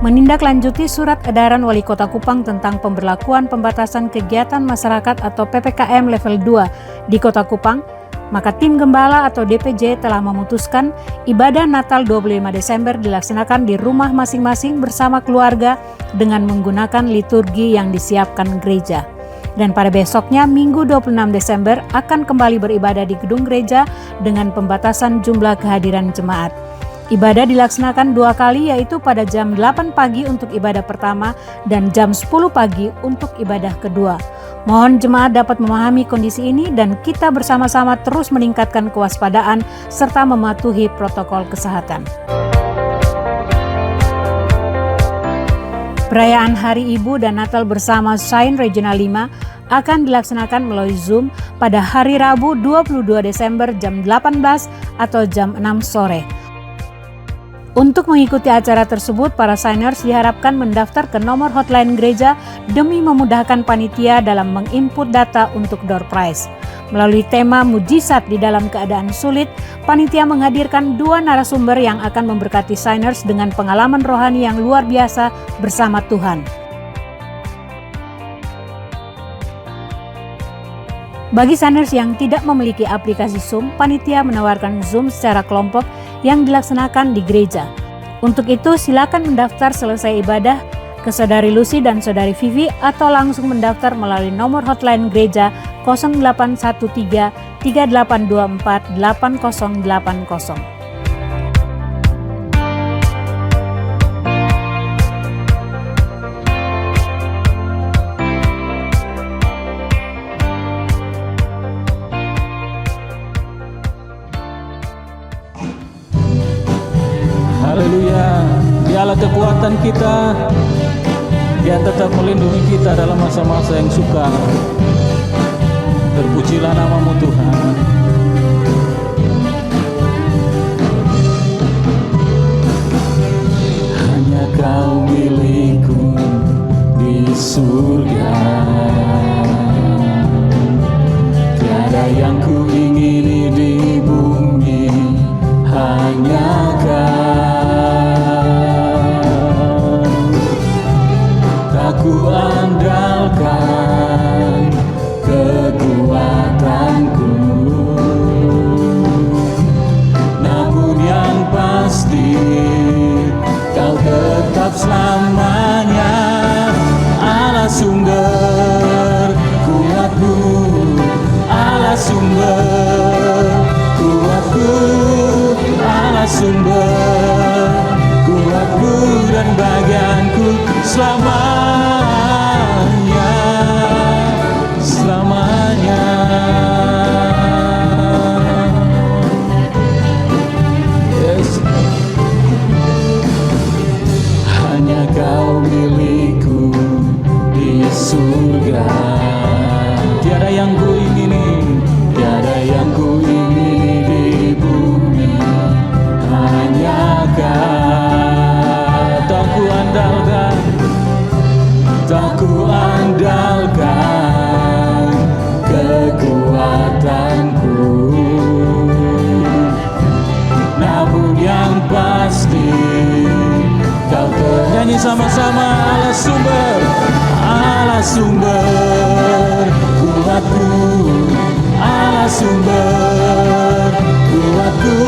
menindaklanjuti surat edaran Wali Kota Kupang tentang pemberlakuan pembatasan kegiatan masyarakat atau PPKM level 2 di Kota Kupang, maka tim Gembala atau DPJ telah memutuskan ibadah Natal 25 Desember dilaksanakan di rumah masing-masing bersama keluarga dengan menggunakan liturgi yang disiapkan gereja. Dan pada besoknya Minggu 26 Desember akan kembali beribadah di gedung gereja dengan pembatasan jumlah kehadiran jemaat. Ibadah dilaksanakan 2 kali, yaitu pada jam 8 pagi untuk ibadah pertama dan jam 10 pagi untuk ibadah kedua. Mohon jemaat dapat memahami kondisi ini dan kita bersama-sama terus meningkatkan kewaspadaan serta mematuhi protokol kesehatan. Perayaan Hari Ibu dan Natal bersama Shine Regional 5 akan dilaksanakan melalui Zoom pada hari Rabu 22 Desember jam 18 atau jam 6 sore. Untuk mengikuti acara tersebut, para Shiners diharapkan mendaftar ke nomor hotline gereja demi memudahkan panitia dalam menginput data untuk door prize. Melalui tema mujizat di dalam keadaan sulit, panitia menghadirkan 2 narasumber yang akan memberkati Shiners dengan pengalaman rohani yang luar biasa bersama Tuhan. Bagi Shiners yang tidak memiliki aplikasi Zoom, panitia menawarkan Zoom secara kelompok yang dilaksanakan di gereja. Untuk itu, silakan mendaftar selesai ibadah ke Saudari Lucy dan Saudari Vivi atau langsung mendaftar melalui nomor hotline gereja 0813 3824 8080. Haleluya, Dialah kekuatan kita, Dia tetap melindungi kita dalam masa-masa yang sukar. Terpujilah nama-Mu Tuhan. Hanya Kau milikku di surga, tiada yang ku ingini di bumi, hanya Kau. Ku andalkan kekuatanku, namun yang pasti Kau tetap selamanya Allah sumber kuatku, Allah sumber kuatku, Allah sumber kuatku dan bagianku selamanya. Yes. Hanya Kau milikku di surga, tiada yang ku ingini, tiada yang ku ingini di bumi, hanya Kau. Tak ku andalkan, tak ku andalkan kekuatanku, namun yang pasti Kau nyanyi sama-sama. Allah sumber, Allah sumber kuatku, Allah sumber kuatku,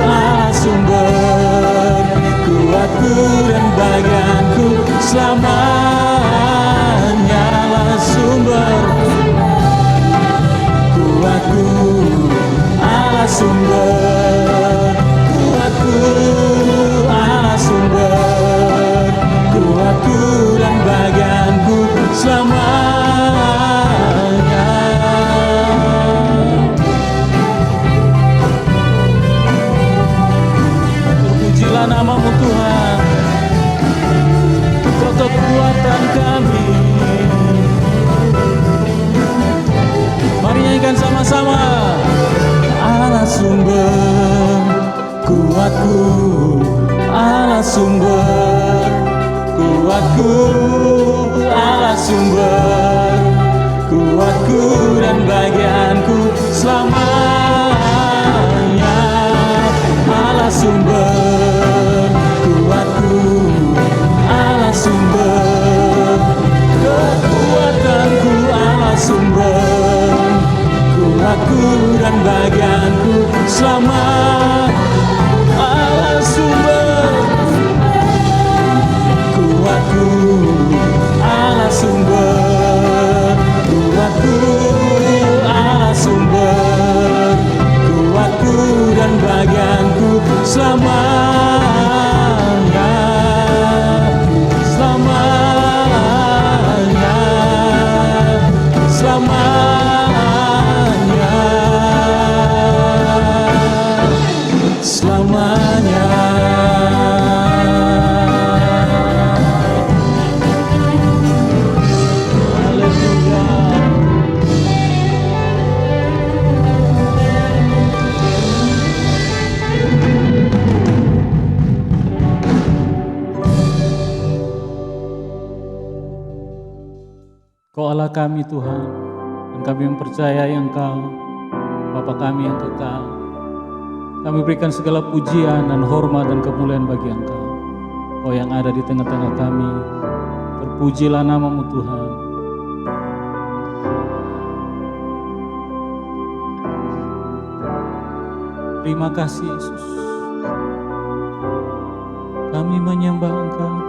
Allah sumber kuatku dan bagianku selamanya. Allah sumber kuatku, Allah sumber kuatku, Allah sumber kuatku dan bagianku selamanya. Terpujilah nama-Mu Tuhan, Kau kekuatan kami. Mari nyanyikan sama-sama. Allah sumber kuatku, Allah sumber kuatku, Allah sumber kuatku dan bagianku selamanya. Allah sumber kuatku, kuatku dan bagianku, selamat Allah sumber kuatku, Allah sumber kuatku, Allah sumber kuatku dan bagianku, selamanya, selamanya, selamanya, selamanya. Kau Allah kami Tuhan, dan kami mempercayai Engkau, Bapa kami yang kekal. Kami berikan segala pujian dan hormat dan kemuliaan bagi Engkau. Kau yang ada di tengah-tengah kami, terpujilah nama-Mu Tuhan. Terima kasih Yesus. Kami menyembah Engkau Tuhan.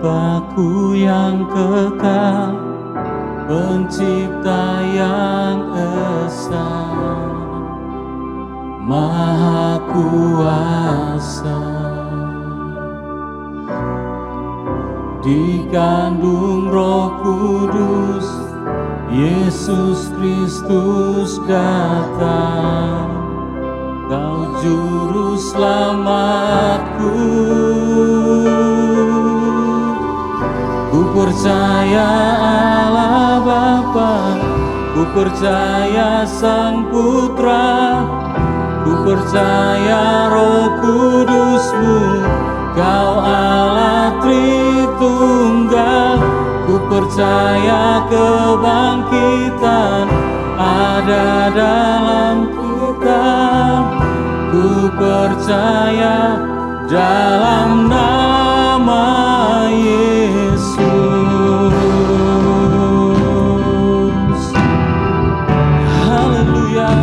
Bapa-Ku yang kekal, Pencipta yang esa, Maha Kuasa, dikandung Roh Kudus, Yesus Kristus datang, Kau Juru Selamatku. Ku percaya Allah Bapa, ku percaya Sang Putra, ku percaya Roh Kudus-Mu, Kau Allah Tritunggal. Ku percaya kebangkitan ada dalam kita, ku percaya dalam nama Yesus. Haleluya.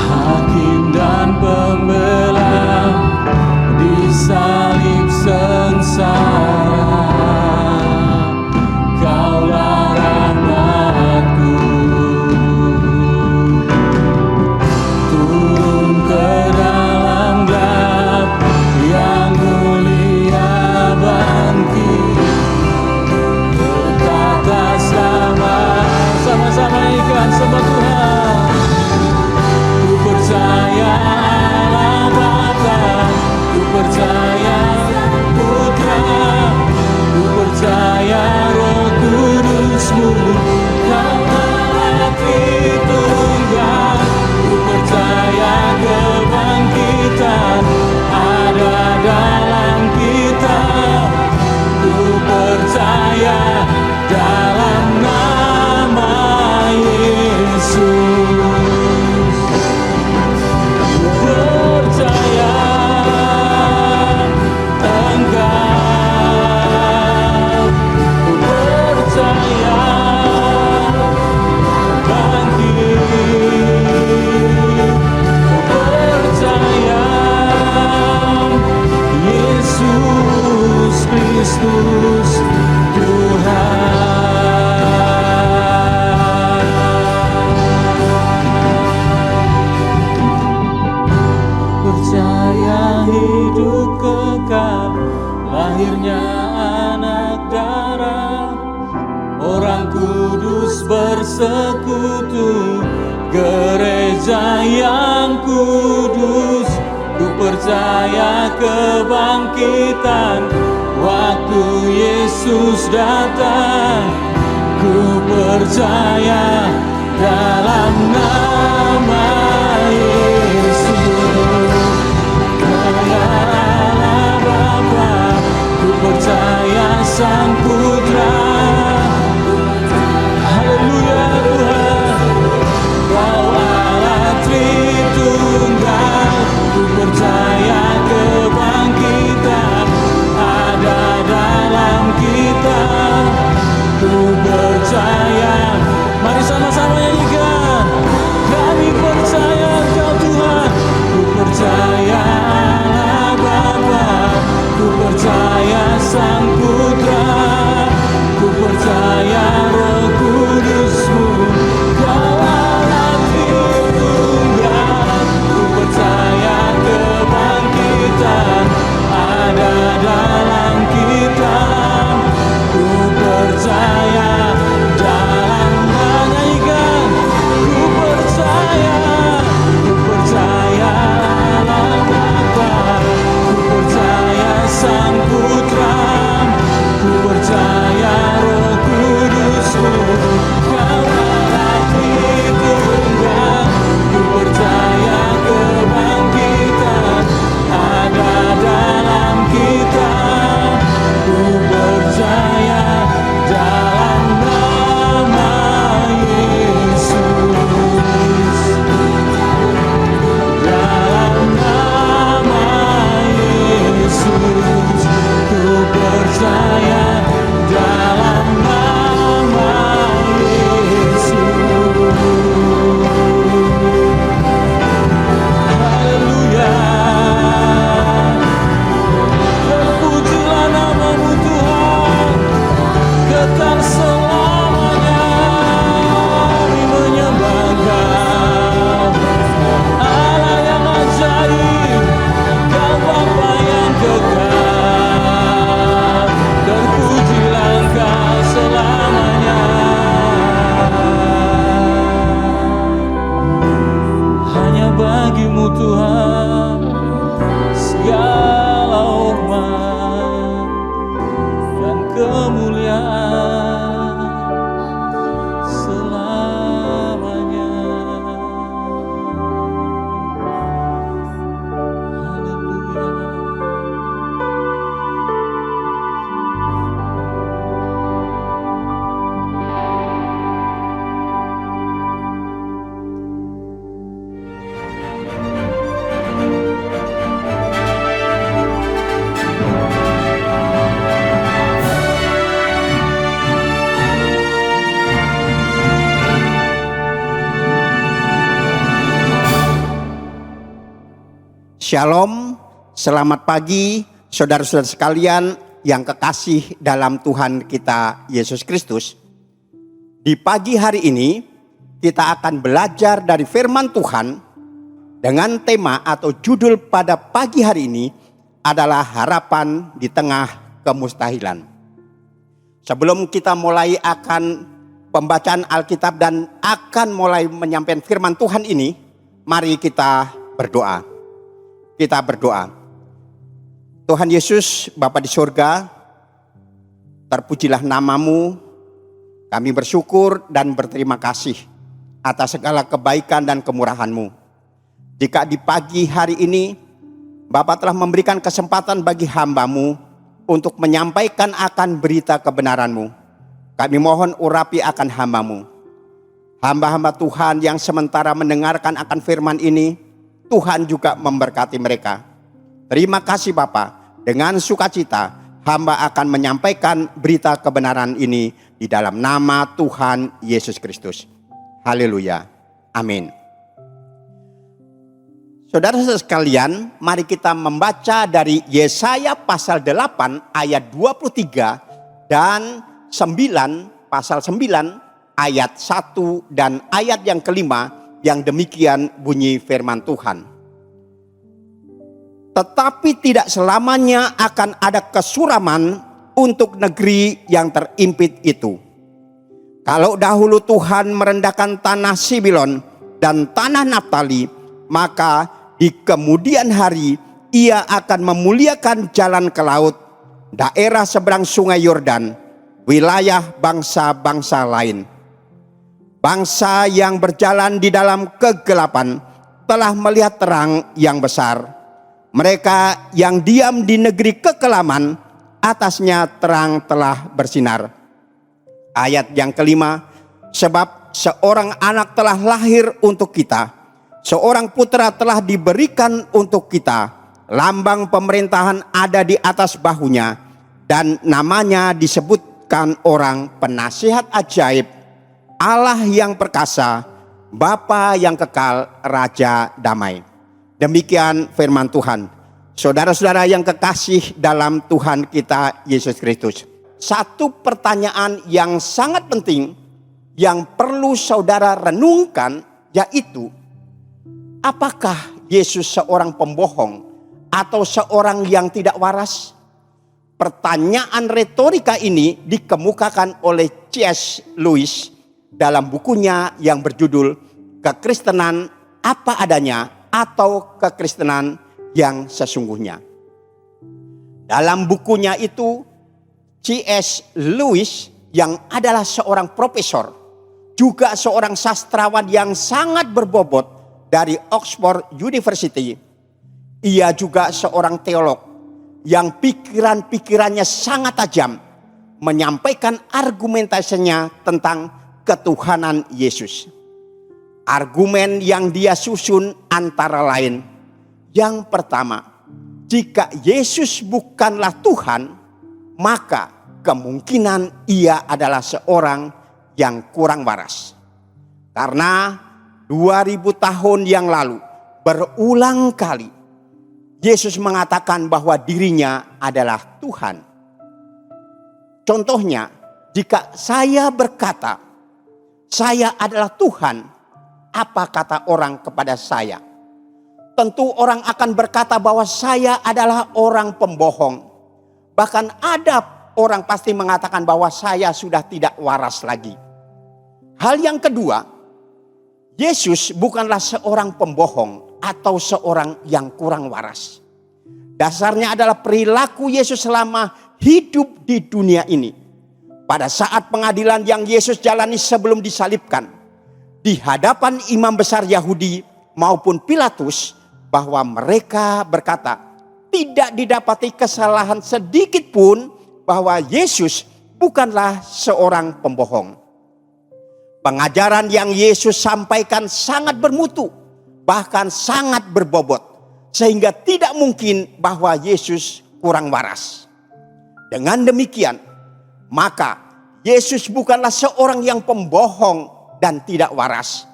Hakim dan pembelah disalib sengsara, Kaulah rahmat-Ku. Turun ke dalam gelap yang mulia, bangkit bertata selama. Sama-sama ikan sembah Tuhan. Ku percaya Allah Bapa, ku percaya Putra, ku percaya Roh Kudus-Mu, Kau Allah Tritunggal. Ku percaya kebangkitan ada dalam kita, ku percaya dalam nama Yesus. Ku percaya Engkau, ku percaya bangkit, ku percaya Yesus Kristus Tuhan. Percaya hidup kekal, lahirnya anak darah, orang kudus bersekutu, gereja yang kudus. Ku percaya kebangkitan waktu Yesus datang. Ku percaya dalam nama Yesus. Allah Bapa, ku percaya Sang Putra. Haleluya Tuhan, Kau Allah Tritunggal. Ku percaya kebangkitan ada dalam kita. Ku percaya, mari sama-sama nyanyikan. Kami percaya Kau Tuhan. Ku percaya Allah Bapa, ku percaya Sang Putra, ku percaya Roh Kudus-Mu. Kau Allah Tritunggal. Ku percaya kebangkitan ada dalam kita. Ku percaya dalam menyanyikan. Ku percaya Allah Bapa, ku percaya Sang Putra, ku percaya Roh Kudus-Mu. Kau Allah Tritunggal. Ku percaya kebangkitan ada dalam kita. Ku percaya dalam nama Yesus. Dalam nama Yesus. Ku percaya dalam nama Yesus. Haleluya. Terpujilah nama-Mu Tuhan, kekal selamanya. Kami menyembah Kau, Allah yang ajaib, Kau Bapa yang kekal. Terpujilah Engkau selamanya. Hanya bagi-Mu Tuhan segala hormat dan kemuliaan selamanya. Haleluya. Shalom, selamat pagi saudara-saudara sekalian yang kekasih dalam Tuhan kita Yesus Kristus. Di pagi hari ini kita akan belajar dari firman Tuhan dengan tema atau judul pada pagi hari ini adalah harapan di tengah kemustahilan. Sebelum kita mulai akan pembacaan Alkitab dan akan mulai menyampaikan firman Tuhan ini, mari kita berdoa. Kita berdoa. Tuhan Yesus, Bapa di surga, terpujilah nama-Mu. Kami bersyukur dan berterima kasih atas segala kebaikan dan kemurahan-Mu. Jika di pagi hari ini Bapa telah memberikan kesempatan bagi hamba-Mu untuk menyampaikan akan berita kebenaran-Mu, kami mohon urapi akan hamba-Mu. Hamba-hamba Tuhan yang sementara mendengarkan akan firman ini, Tuhan juga memberkati mereka. Terima kasih Bapa. Dengan sukacita hamba akan menyampaikan berita kebenaran ini di dalam nama Tuhan Yesus Kristus. Haleluya. Amin. Saudara-saudara sekalian, mari kita membaca dari Yesaya pasal 8 ayat 23 dan 9, pasal 9 ayat 1 dan ayat yang kelima. Yang demikian bunyi firman Tuhan. Tetapi tidak selamanya akan ada kesuraman untuk negeri yang terimpit itu. Kalau dahulu Tuhan merendahkan tanah Sibilon dan tanah Naftali, maka di kemudian hari Ia akan memuliakan jalan ke laut, daerah seberang sungai Yordan, wilayah bangsa-bangsa lain. Bangsa yang berjalan di dalam kegelapan telah melihat terang yang besar. Mereka yang diam di negeri kekelaman, atasnya terang telah bersinar. Ayat yang kelima, sebab seorang anak telah lahir untuk kita, seorang putra telah diberikan untuk kita. Lambang pemerintahan ada di atas bahunya, dan namanya disebutkan orang penasihat ajaib, Allah yang perkasa, Bapa yang kekal, Raja damai. Demikian firman Tuhan. Saudara-saudara yang kekasih dalam Tuhan kita Yesus Kristus, satu pertanyaan yang sangat penting yang perlu saudara renungkan, yaitu apakah Yesus seorang pembohong atau seorang yang tidak waras? Pertanyaan retorika ini dikemukakan oleh C.S. Lewis dalam bukunya yang berjudul Kekristenan Apa Adanya atau Kekristenan yang Sesungguhnya. Dalam bukunya itu, C.S. Lewis yang adalah seorang profesor, juga seorang sastrawan yang sangat berbobot dari Oxford University. Ia juga seorang teolog yang pikiran-pikirannya sangat tajam, menyampaikan argumentasinya tentang ketuhanan Yesus. Argumen yang dia susun antara lain, yang pertama, jika Yesus bukanlah Tuhan, maka kemungkinan ia adalah seorang yang kurang waras. Karena 2000 tahun yang lalu berulang kali Yesus mengatakan bahwa dirinya adalah Tuhan. Contohnya, jika saya berkata, saya adalah Tuhan, apa kata orang kepada saya? Tentu orang akan berkata bahwa saya adalah orang pembohong. Bahkan ada orang pasti mengatakan bahwa saya sudah tidak waras lagi. Hal yang kedua, Yesus bukanlah seorang pembohong atau seorang yang kurang waras. Dasarnya adalah perilaku Yesus selama hidup di dunia ini. Pada saat pengadilan yang Yesus jalani sebelum disalibkan, di hadapan imam besar Yahudi maupun Pilatus, bahwa mereka berkata tidak didapati kesalahan sedikit pun bahwa Yesus bukanlah seorang pembohong. Pengajaran yang Yesus sampaikan sangat bermutu, bahkan sangat berbobot, sehingga tidak mungkin bahwa Yesus kurang waras. Dengan demikian, maka Yesus bukanlah seorang yang pembohong dan tidak waras.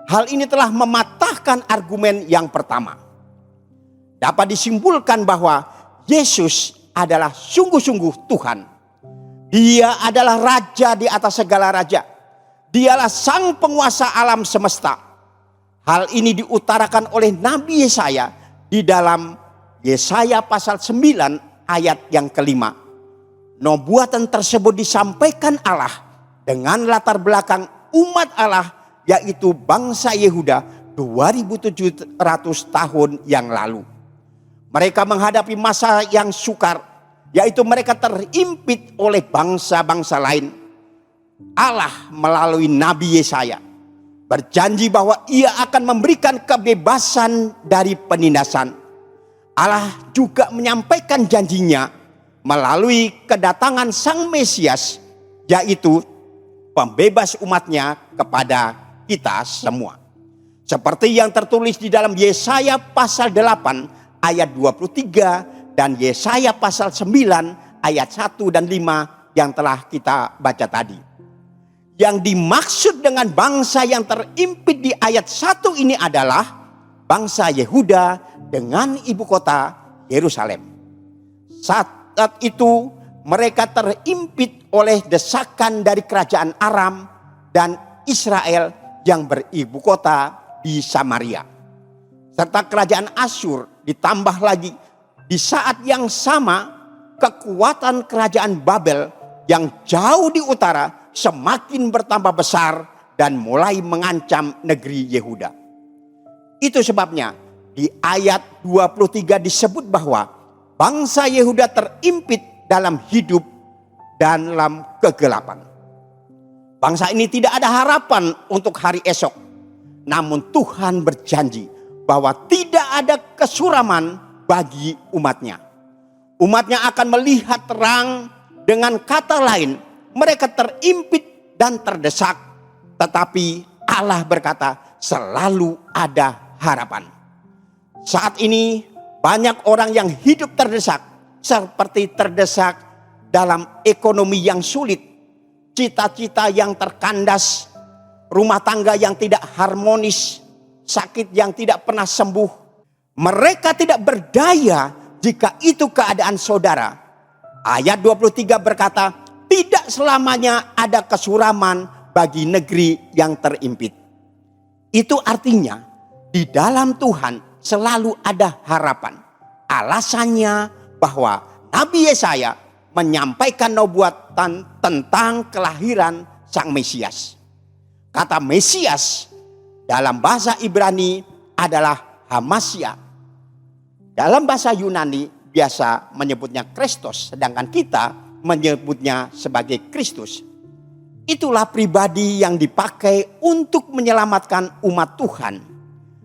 Hal ini telah mematahkan argumen yang pertama. Dapat disimpulkan bahwa Yesus adalah sungguh-sungguh Tuhan. Dia adalah Raja di atas segala raja. Dialah sang penguasa alam semesta. Hal ini diutarakan oleh Nabi Yesaya di dalam Yesaya pasal 9 ayat yang kelima. Nubuatan tersebut disampaikan Allah dengan latar belakang umat Allah, yaitu bangsa Yehuda 2700 tahun yang lalu. Mereka menghadapi masa yang sukar, yaitu mereka terimpit oleh bangsa-bangsa lain. Allah melalui Nabi Yesaya berjanji bahwa ia akan memberikan kebebasan dari penindasan. Allah juga menyampaikan janjinya melalui kedatangan Sang Mesias, yaitu pembebas umatnya kepada kita semua. Seperti yang tertulis di dalam Yesaya pasal 8 ayat 23 dan Yesaya pasal 9 ayat 1 dan 5 yang telah kita baca tadi. Yang dimaksud dengan bangsa yang terimpit di ayat 1 ini adalah bangsa Yehuda dengan ibu kota Yerusalem. Saat itu mereka terimpit oleh desakan dari kerajaan Aram dan Israel yang beribu kota di Samaria. Serta kerajaan Asyur, ditambah lagi di saat yang sama kekuatan kerajaan Babel yang jauh di utara semakin bertambah besar dan mulai mengancam negeri Yehuda. Itu sebabnya di ayat 23 disebut bahwa bangsa Yehuda terimpit dalam hidup dan dalam kegelapan. Bangsa ini tidak ada harapan untuk hari esok. Namun Tuhan berjanji bahwa tidak ada kesuraman bagi umatnya. Umatnya akan melihat terang. Dengan kata lain, mereka terimpit dan terdesak. Tetapi Allah berkata, selalu ada harapan. Saat ini banyak orang yang hidup terdesak. Seperti terdesak dalam ekonomi yang sulit. Cita-cita yang terkandas, rumah tangga yang tidak harmonis, sakit yang tidak pernah sembuh. Mereka tidak berdaya jika itu keadaan saudara. Ayat 23 berkata, tidak selamanya ada kesuraman bagi negeri yang terimpit. Itu artinya di dalam Tuhan selalu ada harapan. Alasannya bahwa Nabi Yesaya menyampaikan nubuatan tentang kelahiran Sang Mesias. Kata Mesias dalam bahasa Ibrani adalah Hamasya. Dalam bahasa Yunani biasa menyebutnya Kristus, sedangkan kita menyebutnya sebagai Kristus. Itulah pribadi yang dipakai untuk menyelamatkan umat Tuhan.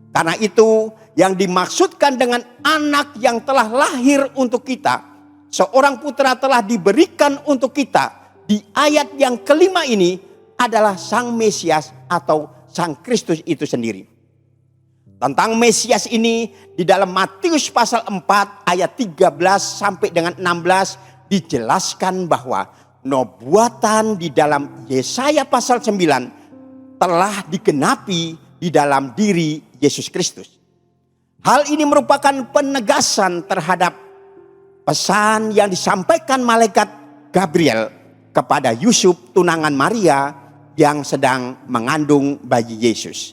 Karena itu yang dimaksudkan dengan anak yang telah lahir untuk kita, seorang putra telah diberikan untuk kita. Di ayat yang kelima ini adalah Sang Mesias atau Sang Kristus itu sendiri. Tentang Mesias ini di dalam Matius pasal 4 ayat 13 sampai dengan 16 dijelaskan bahwa nubuatan di dalam Yesaya pasal 9 telah digenapi di dalam diri Yesus Kristus. Hal ini merupakan penegasan terhadap pesan yang disampaikan malaikat Gabriel kepada Yusuf tunangan Maria yang sedang mengandung bayi Yesus.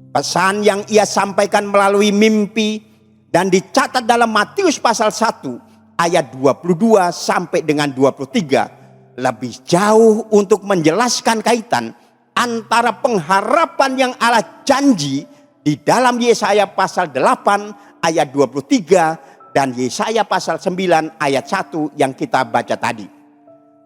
Pesan yang ia sampaikan melalui mimpi dan dicatat dalam Matius pasal 1 ayat 22 sampai dengan 23 lebih jauh untuk menjelaskan kaitan antara pengharapan yang Allah janji di dalam Yesaya pasal 8 ayat 23 dan Yesaya pasal 9 ayat 1 yang kita baca tadi.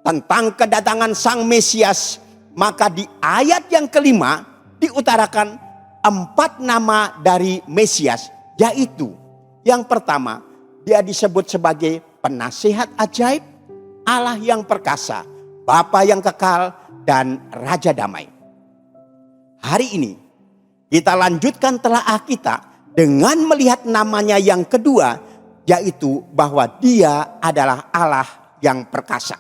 Tentang kedatangan Sang Mesias, maka di ayat yang kelima diutarakan 4 nama dari Mesias, yaitu yang pertama dia disebut sebagai penasihat ajaib, Allah yang perkasa, Bapa yang kekal, dan Raja damai. Hari ini kita lanjutkan telaah kita dengan melihat namanya yang kedua, yaitu bahwa dia adalah Allah yang perkasa.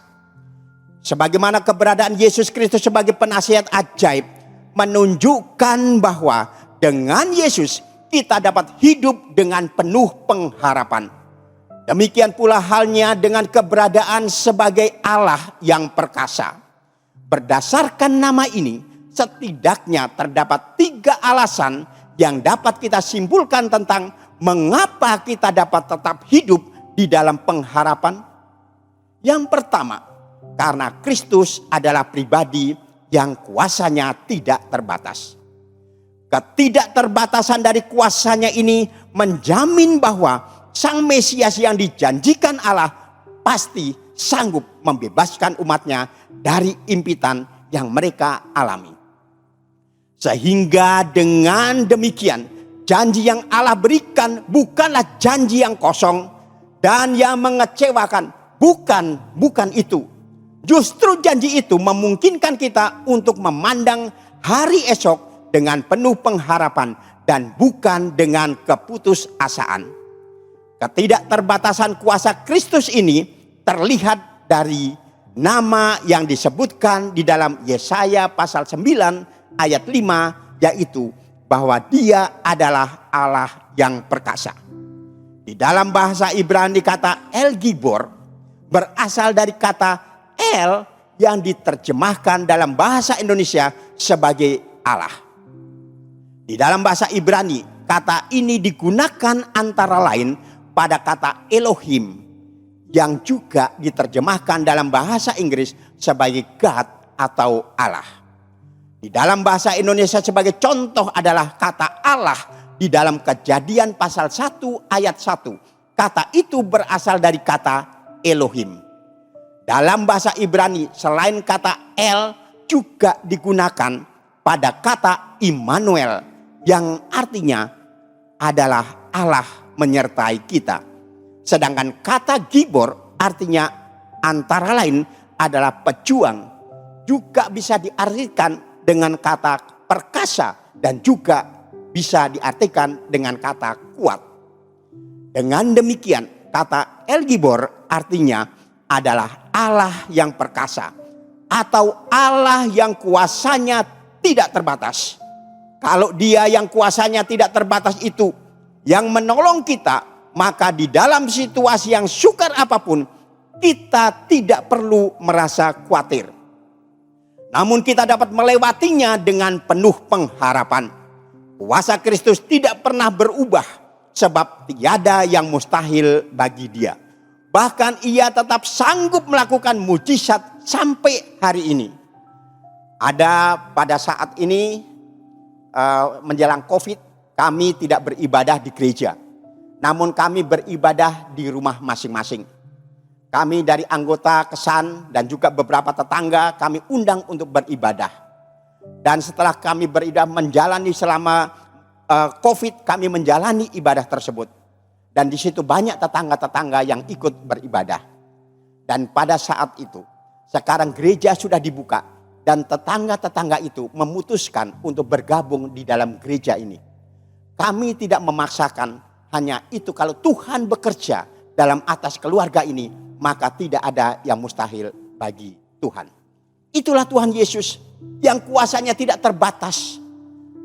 Sebagaimana keberadaan Yesus Kristus sebagai penasihat ajaib menunjukkan bahwa dengan Yesus kita dapat hidup dengan penuh pengharapan. Demikian pula halnya dengan keberadaan sebagai Allah yang perkasa. Berdasarkan nama ini, setidaknya terdapat 3 alasan yang dapat kita simpulkan tentang mengapa kita dapat tetap hidup di dalam pengharapan. Yang pertama, karena Kristus adalah pribadi yang kuasanya tidak terbatas. Ketidakterbatasan dari kuasanya ini menjamin bahwa Sang Mesias yang dijanjikan Allah pasti sanggup membebaskan umatnya dari impitan yang mereka alami. Sehingga dengan demikian janji yang Allah berikan bukanlah janji yang kosong dan yang mengecewakan. Bukan itu. Justru janji itu memungkinkan kita untuk memandang hari esok dengan penuh pengharapan dan bukan dengan keputusasaan. Ketidakterbatasan kuasa Kristus ini terlihat dari nama yang disebutkan di dalam Yesaya pasal 9 ayat 5, yaitu bahwa dia adalah Allah yang perkasa. Di dalam bahasa Ibrani kata El Gibor berasal dari kata El yang diterjemahkan dalam bahasa Indonesia sebagai Allah. Di dalam bahasa Ibrani kata ini digunakan antara lain pada kata Elohim yang juga diterjemahkan dalam bahasa Inggris sebagai God atau Allah. Di dalam bahasa Indonesia sebagai contoh adalah kata Allah di dalam Kejadian pasal 1 ayat 1. Kata itu berasal dari kata Elohim. Dalam bahasa Ibrani selain kata El juga digunakan pada kata Immanuel yang artinya adalah Allah menyertai kita. Sedangkan kata Gibor artinya antara lain adalah pejuang. Juga bisa diartikan dengan kata perkasa dan juga bisa diartikan dengan kata kuat. Dengan demikian kata El Gibor artinya adalah Allah yang perkasa atau Allah yang kuasanya tidak terbatas. Kalau Dia yang kuasanya tidak terbatas itu yang menolong kita, maka di dalam situasi yang sukar apapun kita tidak perlu merasa khawatir. Namun kita dapat melewatinya dengan penuh pengharapan. Kuasa Kristus tidak pernah berubah sebab tiada yang mustahil bagi Dia. Bahkan Ia tetap sanggup melakukan mujizat sampai hari ini. Ada pada saat ini menjelang COVID, kami tidak beribadah di gereja. Namun kami beribadah di rumah masing-masing. Kami dari anggota Kesan dan juga beberapa tetangga kami undang untuk beribadah. Dan setelah kami beribadah menjalani selama COVID, kami menjalani ibadah tersebut. Dan di situ banyak tetangga-tetangga yang ikut beribadah. Dan pada saat itu, sekarang gereja sudah dibuka. Dan tetangga-tetangga itu memutuskan untuk bergabung di dalam gereja ini. Kami tidak memaksakan, hanya itu kalau Tuhan bekerja dalam atas keluarga ini, maka tidak ada yang mustahil bagi Tuhan. Itulah Tuhan Yesus yang kuasanya tidak terbatas.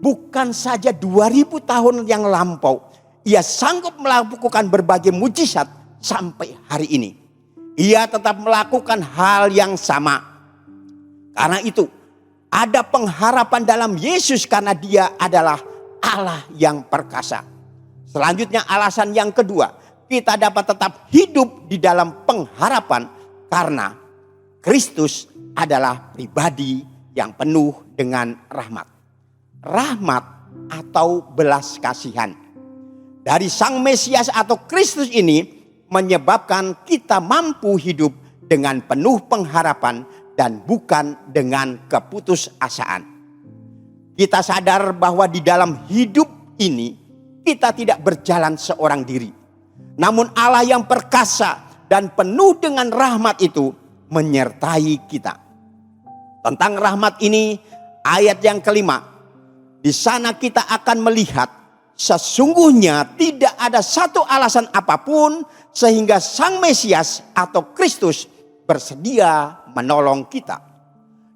Bukan saja 2000 tahun yang lampau, Ia sanggup melakukan berbagai mujizat sampai hari ini. Ia tetap melakukan hal yang sama. Karena itu ada pengharapan dalam Yesus karena Dia adalah Allah yang perkasa. Selanjutnya alasan yang kedua, kita dapat tetap hidup di dalam pengharapan karena Kristus adalah pribadi yang penuh dengan rahmat. Rahmat atau belas kasihan dari Sang Mesias atau Kristus ini menyebabkan kita mampu hidup dengan penuh pengharapan dan bukan dengan keputusasaan. Kita sadar bahwa di dalam hidup ini kita tidak berjalan seorang diri. Namun Allah yang perkasa dan penuh dengan rahmat itu menyertai kita. Tentang rahmat ini ayat yang kelima. Di sana kita akan melihat sesungguhnya tidak ada satu alasan apapun sehingga Sang Mesias atau Kristus bersedia menolong kita.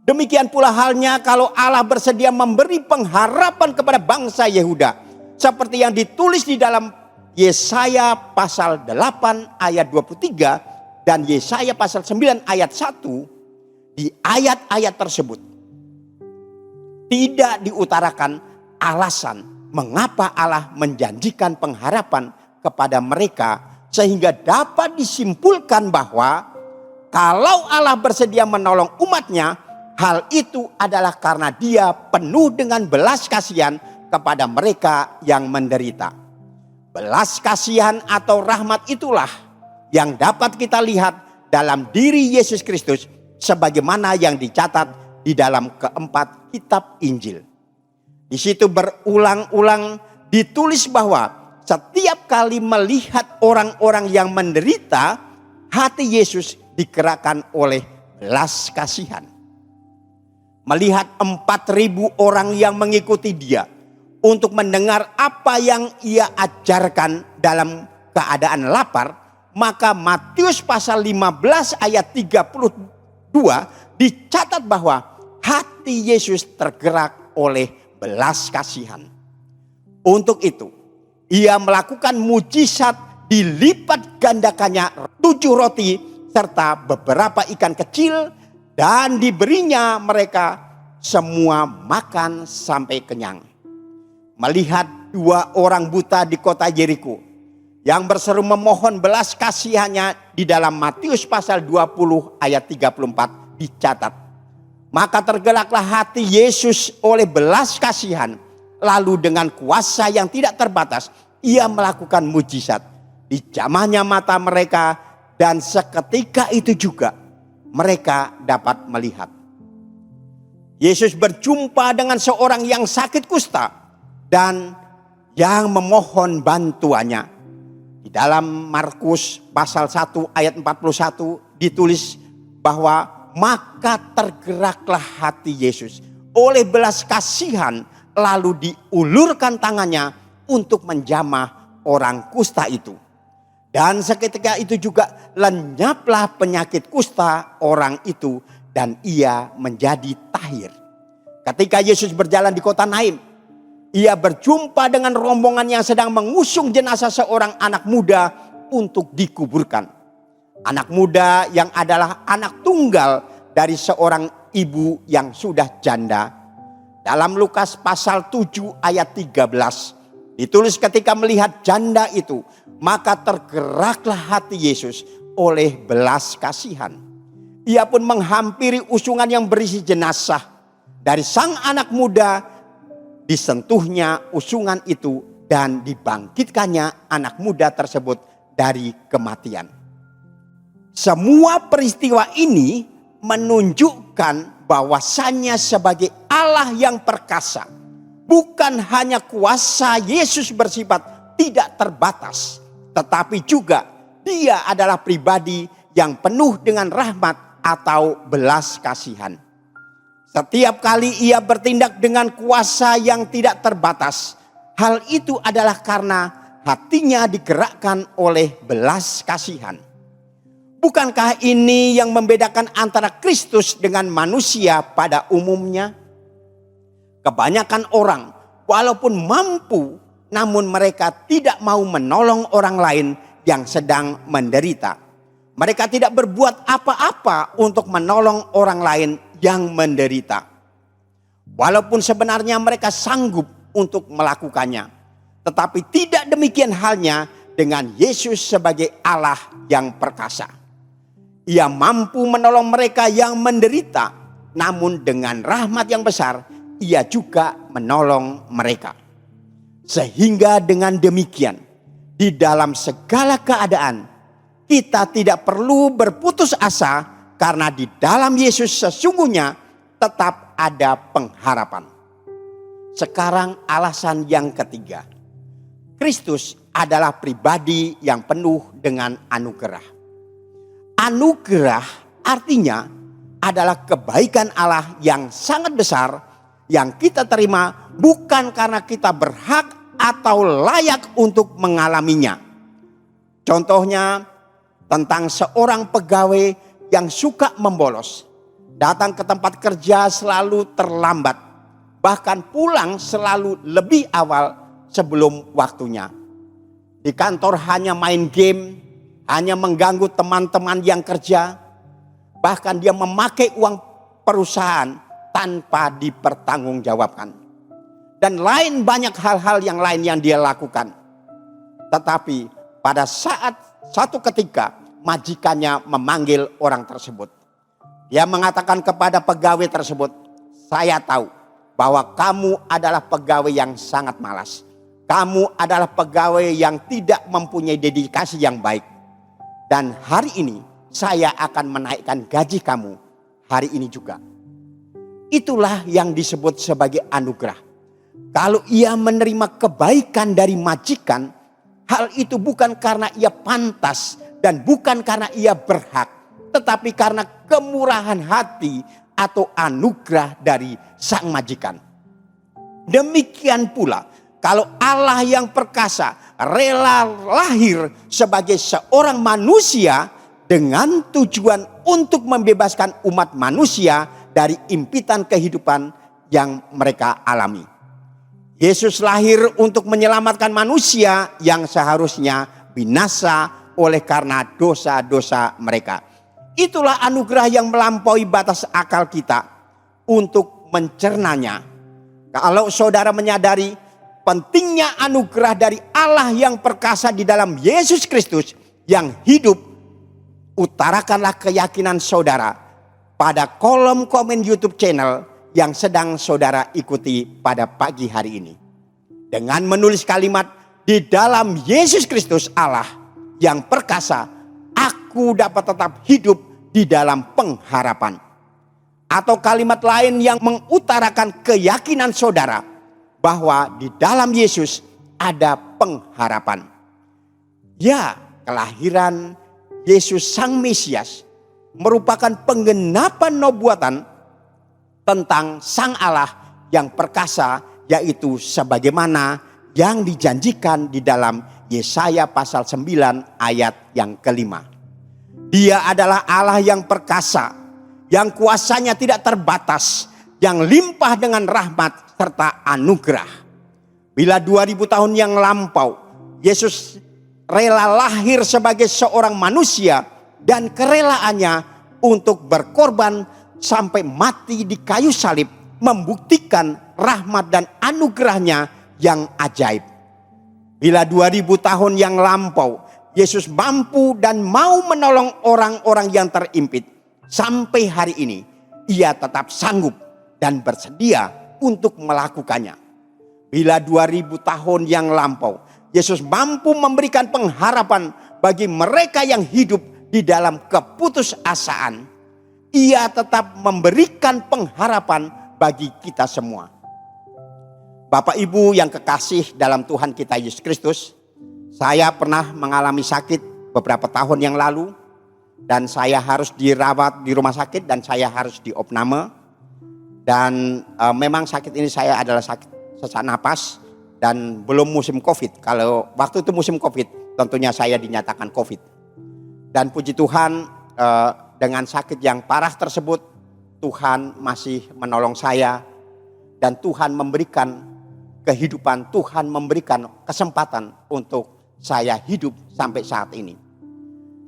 Demikian pula halnya kalau Allah bersedia memberi pengharapan kepada bangsa Yehuda. Seperti yang ditulis di dalam Yesaya pasal 8 ayat 23 dan Yesaya pasal 9 ayat 1. Di ayat-ayat tersebut tidak diutarakan alasan mengapa Allah menjanjikan pengharapan kepada mereka sehingga dapat disimpulkan bahwa kalau Allah bersedia menolong umatnya, hal itu adalah karena Dia penuh dengan belas kasihan kepada mereka yang menderita. Belas kasihan atau rahmat itulah yang dapat kita lihat dalam diri Yesus Kristus sebagaimana yang dicatat di dalam keempat kitab Injil. Di situ berulang-ulang ditulis bahwa setiap kali melihat orang-orang yang menderita, hati Yesus digerakkan oleh belas kasihan. Melihat 4.000 orang yang mengikuti Dia untuk mendengar apa yang Ia ajarkan dalam keadaan lapar, maka Matius pasal 15 ayat 32 dicatat bahwa hati Yesus tergerak oleh belas kasihan. Untuk itu, Ia melakukan mujizat dilipat gandakannya 7 roti serta beberapa ikan kecil dan diberinya mereka semua makan sampai kenyang. Melihat 2 orang buta di kota Yeriko yang berseru memohon belas kasihannya di dalam Matius pasal 20 ayat 34 dicatat. Maka tergeraklah hati Yesus oleh belas kasihan, lalu dengan kuasa yang tidak terbatas Ia melakukan mujizat. Dijamahnya mata mereka dan seketika itu juga mereka dapat melihat. Yesus berjumpa dengan seorang yang sakit kusta dan yang memohon bantuannya. Di dalam Markus pasal 1 ayat 41 ditulis bahwa maka tergeraklah hati Yesus oleh belas kasihan, lalu diulurkan tangannya untuk menjamah orang kusta itu. Dan seketika itu juga lenyaplah penyakit kusta orang itu dan ia menjadi tahir. Ketika Yesus berjalan di kota Naim, ia berjumpa dengan rombongan yang sedang mengusung jenazah seorang anak muda untuk dikuburkan. Anak muda yang adalah anak tunggal dari seorang ibu yang sudah janda. Dalam Lukas pasal 7 ayat 13 ditulis ketika melihat janda itu, maka tergeraklah hati Yesus oleh belas kasihan. Ia pun menghampiri usungan yang berisi jenazah dari sang anak muda, disentuhnya usungan itu dan dibangkitkannya anak muda tersebut dari kematian. Semua peristiwa ini menunjukkan bahwasannya sebagai Allah yang perkasa, bukan hanya kuasa Yesus bersifat tidak terbatas, tetapi juga dia adalah pribadi yang penuh dengan rahmat atau belas kasihan. Setiap kali ia bertindak dengan kuasa yang tidak terbatas, hal itu adalah karena hatinya digerakkan oleh belas kasihan. Bukankah ini yang membedakan antara Kristus dengan manusia pada umumnya? Kebanyakan orang walaupun mampu, namun mereka tidak mau menolong orang lain yang sedang menderita. Mereka tidak berbuat apa-apa untuk menolong orang lain yang menderita. Walaupun sebenarnya mereka sanggup untuk melakukannya. Tetapi tidak demikian halnya dengan Yesus sebagai Allah yang perkasa. Ia mampu menolong mereka yang menderita, namun dengan rahmat yang besar, ia juga menolong mereka. Sehingga dengan demikian, di dalam segala keadaan, kita tidak perlu berputus asa karena di dalam Yesus sesungguhnya tetap ada pengharapan. Sekarang alasan yang ketiga. Kristus adalah pribadi yang penuh dengan anugerah. Anugerah artinya adalah kebaikan Allah yang sangat besar yang kita terima bukan karena kita berhak atau layak untuk mengalaminya. Contohnya tentang seorang pegawai yang suka membolos. Datang ke tempat kerja selalu terlambat. Bahkan pulang selalu lebih awal sebelum waktunya. Di kantor hanya main game, hanya mengganggu teman-teman yang kerja. Bahkan dia memakai uang perusahaan tanpa dipertanggungjawabkan. Dan lain banyak hal-hal yang lain yang dia lakukan. Tetapi pada saat satu ketika majikannya memanggil orang tersebut. Dia mengatakan kepada pegawai tersebut, saya tahu bahwa kamu adalah pegawai yang sangat malas. Kamu adalah pegawai yang tidak mempunyai dedikasi yang baik. Dan hari ini saya akan menaikkan gaji kamu hari ini juga. Itulah yang disebut sebagai anugerah. Kalau ia menerima kebaikan dari majikan, hal itu bukan karena ia pantas dan bukan karena ia berhak. Tetapi karena kemurahan hati atau anugerah dari sang majikan. Demikian pula kalau Allah yang perkasa rela lahir sebagai seorang manusia dengan tujuan untuk membebaskan umat manusia dari impitan kehidupan yang mereka alami. Yesus lahir untuk menyelamatkan manusia yang seharusnya binasa oleh karena dosa-dosa mereka. Itulah anugerah yang melampaui batas akal kita untuk mencernanya. Kalau saudara menyadari pentingnya anugerah dari Allah yang perkasa di dalam Yesus Kristus yang hidup, utarakanlah keyakinan saudara pada kolom komen YouTube channel yang sedang saudara ikuti pada pagi hari ini. Dengan menulis kalimat, di dalam Yesus Kristus Allah yang perkasa, aku dapat tetap hidup di dalam pengharapan. Atau kalimat lain yang mengutarakan keyakinan saudara bahwa di dalam Yesus ada pengharapan. Ya, kelahiran Yesus Sang Mesias merupakan penggenapan nubuatan tentang Sang Allah yang perkasa, yaitu sebagaimana yang dijanjikan di dalam Yesaya pasal 9 ayat yang kelima. Dia adalah Allah yang perkasa, yang kuasanya tidak terbatas, yang limpah dengan rahmat serta anugerah. Bila 2000 tahun yang lampau, Yesus rela lahir sebagai seorang manusia dan kerelaannya untuk berkorban sampai mati di kayu salib membuktikan rahmat dan anugerahnya yang ajaib. Bila 2000 tahun yang lampau, Yesus mampu dan mau menolong orang-orang yang terimpit. Sampai hari ini, ia tetap sanggup dan bersedia untuk melakukannya. Bila 2000 tahun yang lampau, Yesus mampu memberikan pengharapan bagi mereka yang hidup di dalam keputusasaan. Ia tetap memberikan pengharapan bagi kita semua. Bapak Ibu yang kekasih dalam Tuhan kita Yesus Kristus, saya pernah mengalami sakit beberapa tahun yang lalu dan saya harus dirawat di rumah sakit dan saya harus diopname. Dan memang sakit ini saya adalah sakit sesak napas dan belum musim Covid. Kalau waktu itu musim Covid, tentunya saya dinyatakan Covid. Dan puji Tuhan, dengan sakit yang parah tersebut, Tuhan masih menolong saya dan Tuhan memberikan kehidupan, Tuhan memberikan kesempatan untuk saya hidup sampai saat ini.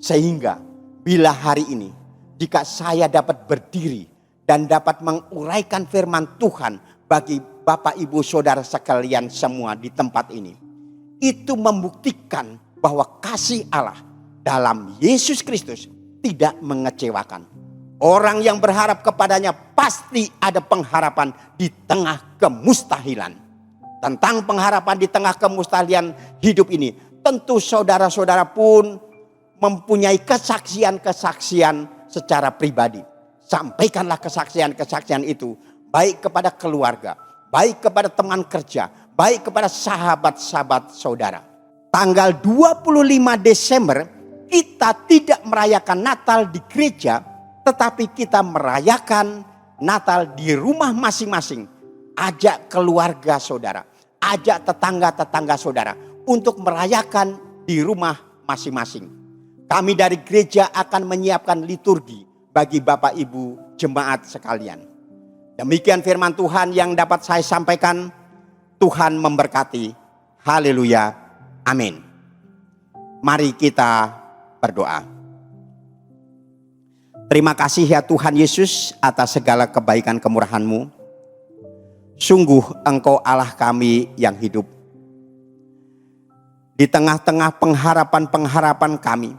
Sehingga bila hari ini, jika saya dapat berdiri dan dapat menguraikan firman Tuhan bagi Bapak Ibu Saudara sekalian semua di tempat ini, itu membuktikan bahwa kasih Allah dalam Yesus Kristus tidak mengecewakan. Orang yang berharap kepadanya pasti ada pengharapan di tengah kemustahilan. Tentang pengharapan di tengah kemustahilan hidup ini, tentu saudara-saudara pun mempunyai kesaksian-kesaksian secara pribadi. Sampaikanlah kesaksian-kesaksian itu baik kepada keluarga, baik kepada teman kerja, baik kepada sahabat-sahabat saudara. Tanggal 25 Desember kita tidak merayakan Natal di gereja, tetapi kita merayakan Natal di rumah masing-masing. Ajak keluarga saudara, ajak tetangga-tetangga saudara untuk merayakan di rumah masing-masing. Kami dari gereja akan menyiapkan liturgi bagi Bapak Ibu jemaat sekalian. Demikian firman Tuhan yang dapat saya sampaikan. Tuhan memberkati. Haleluya. Amin. Mari kita berdoa. Terima kasih ya Tuhan Yesus atas segala kebaikan kemurahan-Mu. Sungguh Engkau Allah kami yang hidup. Di tengah-tengah pengharapan-pengharapan kami,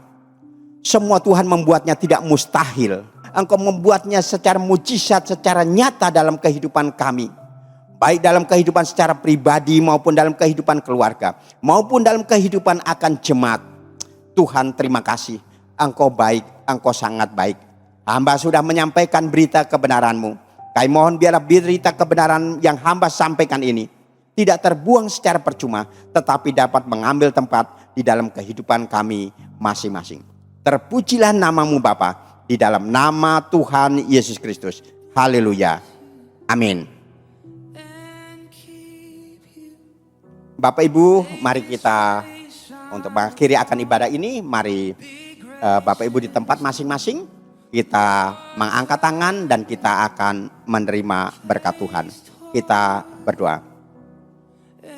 semua Tuhan membuatnya tidak mustahil. Engkau membuatnya secara mujizat, secara nyata dalam kehidupan kami. Baik dalam kehidupan secara pribadi maupun dalam kehidupan keluarga. Maupun dalam kehidupan akan jemaat. Tuhan terima kasih. Engkau baik, Engkau sangat baik. Hamba sudah menyampaikan berita kebenaran-Mu. Kami mohon biarlah berita kebenaran yang hamba sampaikan ini tidak terbuang secara percuma, tetapi dapat mengambil tempat di dalam kehidupan kami masing-masing. Terpujilah nama-Mu Bapa, di dalam nama Tuhan Yesus Kristus. Haleluya. Amin. Bapak Ibu, mari kita untuk mengakhiri akan ibadah ini, mari Bapak Ibu di tempat masing-masing kita mengangkat tangan dan kita akan menerima berkat Tuhan. Kita berdoa.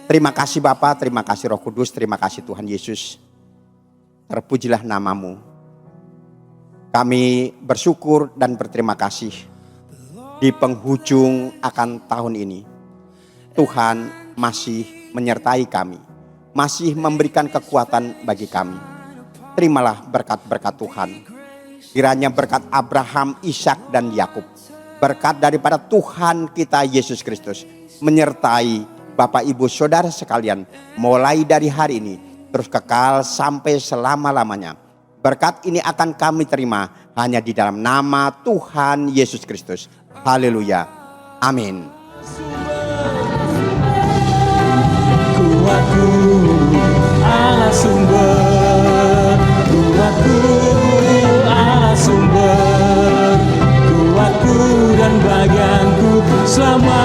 Terima kasih Bapa, terima kasih Roh Kudus, terima kasih Tuhan Yesus. Terpujilah nama-Mu. Kami bersyukur dan berterima kasih di penghujung akan tahun ini. Tuhan masih menyertai kami, masih memberikan kekuatan bagi kami. Terimalah berkat-berkat Tuhan. Kiranya berkat Abraham, Ishak dan Yakub, berkat daripada Tuhan kita Yesus Kristus menyertai Bapak Ibu Saudara sekalian mulai dari hari ini terus kekal sampai selama-lamanya. Berkat ini akan kami terima hanya di dalam nama Tuhan Yesus Kristus. Haleluya. Amin. Kuatku, Allah sumber, kuatku, Allah sumber, kuatku dan bagianku selama